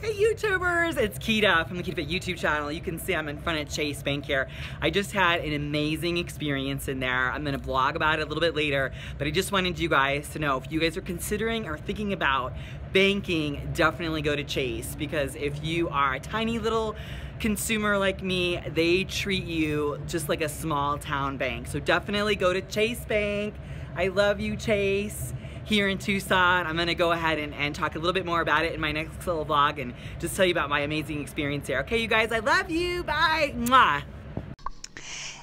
Hey YouTubers, it's Kita from the Kitafit YouTube channel. You can see I'm in front of Chase Bank here. I just had an amazing experience in there. I'm gonna vlog about it a little bit later, but I just wanted you guys to know if you guys are considering or thinking about banking, definitely go to Chase, because if you are a tiny little consumer like me, they treat you just like a small town bank. So definitely go to Chase Bank. I love you, Chase. Here in Tucson. I'm gonna go ahead and talk a little bit more about it in my next little vlog and just tell you about my amazing experience here. Okay, you guys, I love you. Bye. Mwah.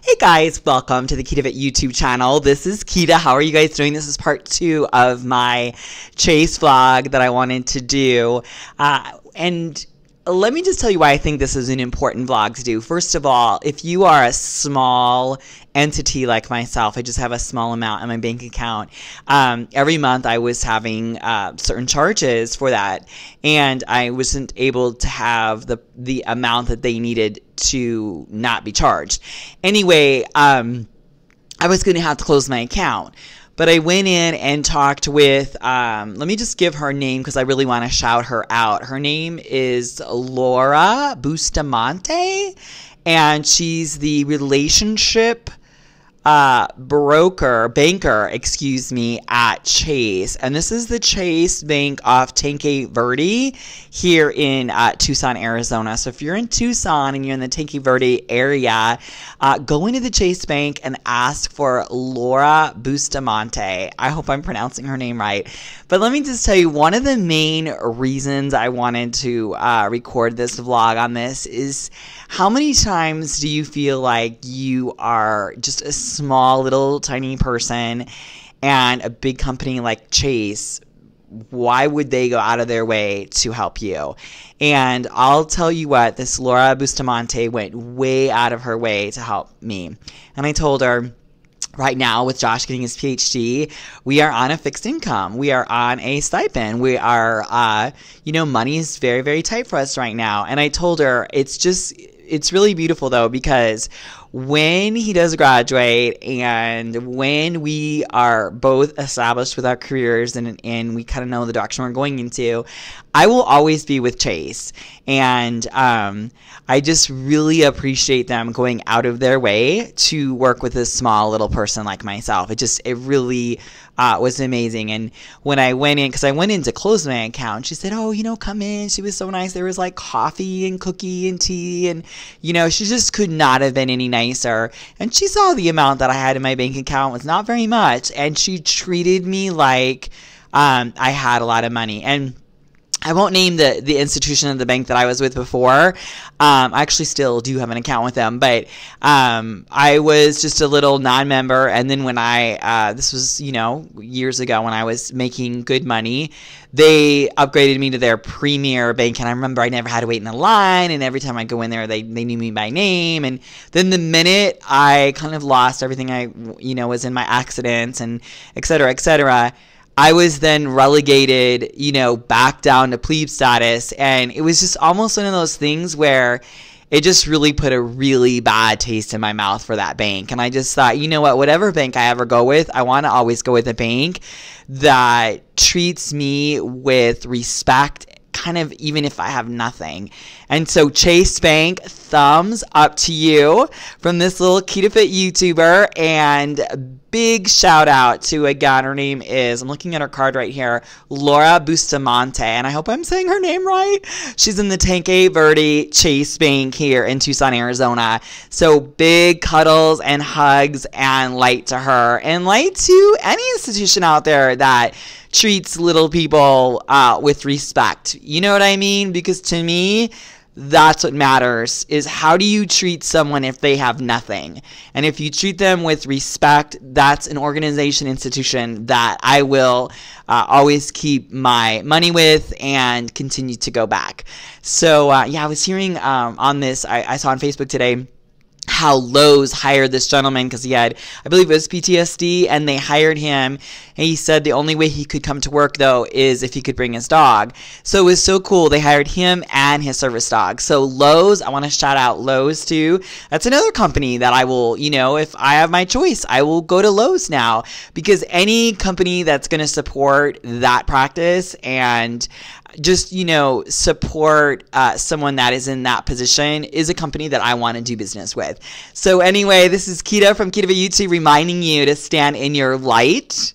Hey guys, welcome to the Kitafit YouTube channel. This is Kita. How are you guys doing? This is part 2 of my Chase vlog that I wanted to do. And let me just tell you why I think this is an important vlog to do. First of all, if you are a small entity like myself, I just have a small amount in my bank account. Every month I was having certain charges for that, and I wasn't able to have the amount that they needed to not be charged. Anyway, I was going to have to close my account. But I went in and talked with, let me just give her name because I really want to shout her out. Her name is Laura Bustamante, and she's the relationship banker, excuse me, at Chase. And this is the Chase Bank off Tanque Verde here in Tucson, Arizona. So if you're in Tucson and you're in the Tanque Verde area, go into the Chase Bank and ask for Laura Bustamante. I hope I'm pronouncing her name right. But let me just tell you, one of the main reasons I wanted to record this vlog on this is, how many times do you feel like you are just a small little tiny person and a big company like Chase, why would they go out of their way to help you? And I'll tell you what, this Laura Bustamante went way out of her way to help me. And I told her, right now, with Josh getting his PhD, we are on a fixed income. We are on a stipend. We are, you know, money is very, very tight for us right now. And I told her, it's really beautiful though, because when he does graduate and when we are both established with our careers and we kind of know the direction we're going into, I will always be with Chase. And I just really appreciate them going out of their way to work with a small little person like myself. It really was amazing. And when I went in, because I went in to close my account, she said, oh, you know, come in. She was so nice. There was like coffee and cookie and tea, and, you know, she just could not have been any nicer. And she saw the amount that I had in my bank account was not very much, and she treated me like I had a lot of money. And I won't name the institution of the bank that I was with before. I actually still do have an account with them, but I was just a little non-member. And then when this was, you know, years ago when I was making good money, they upgraded me to their premier bank. And I remember I never had to wait in a line, and every time I go in there, they knew me by name. And then the minute I kind of lost everything was in my accidents and et cetera, I was then relegated, you know, back down to plebe status. And it was just almost one of those things where it just really put a really bad taste in my mouth for that bank. And I just thought, you know what, whatever bank I ever go with, I want to always go with a bank that treats me with respect, kind of even if I have nothing. And so Chase Bank, thumbs up to you from this little Kitafit YouTuber, and big shout out to, again, her name is, I'm looking at her card right here, Laura Bustamante, and I hope I'm saying her name right. She's in the Tanque Verde Chase Bank here in Tucson, Arizona. So big cuddles and hugs and light to her, and light to any institution out there that treats little people with respect. You know what I mean? Because to me, that's what matters, is how do you treat someone if they have nothing? And if you treat them with respect, that's an organization, institution that I will always keep my money with and continue to go back. So yeah, I was hearing on this, I saw on Facebook today, how Lowe's hired this gentleman because he had, I believe it was PTSD, and they hired him, and he said the only way he could come to work, though, is if he could bring his dog. So it was so cool. They hired him and his service dog. So Lowe's, I want to shout out Lowe's too. That's another company that I will, you know, if I have my choice, I will go to Lowe's now, because any company that's going to support that practice and just, you know, support someone that is in that position is a company that I want to do business with. So anyway, this is Kita from Kitafit YouTube reminding you to stand in your light,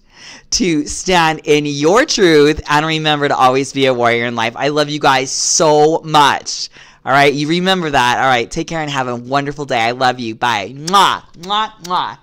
to stand in your truth, and remember to always be a warrior in life. I love you guys so much. All right, you remember that. All right, take care and have a wonderful day. I love you. Bye. Mwah, mwah, mwah.